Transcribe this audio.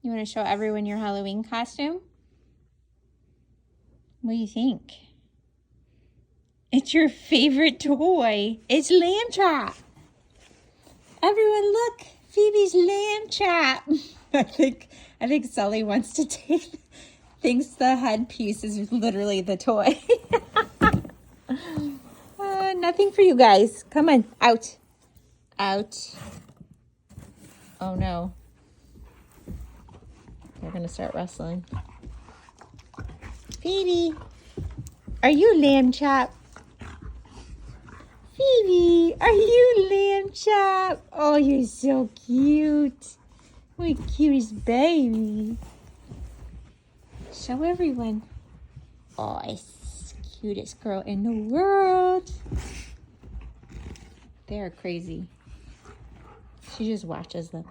You want to show everyone your Halloween costume? What do you think? It's your favorite toy. It's Lamb Chop. Everyone look, Phoebe's Lamb Chop. I think Sully wants to thinks the headpiece is literally the toy. Nothing for you guys. Come on, out. Out. Oh no. They're gonna start wrestling. Phoebe, are you Lamb Chop? Phoebe, are you Lamb Chop? Oh, you're so cute. My cutest baby. Show everyone. Oh, it's the cutest girl in the world. They are crazy. She just watches them.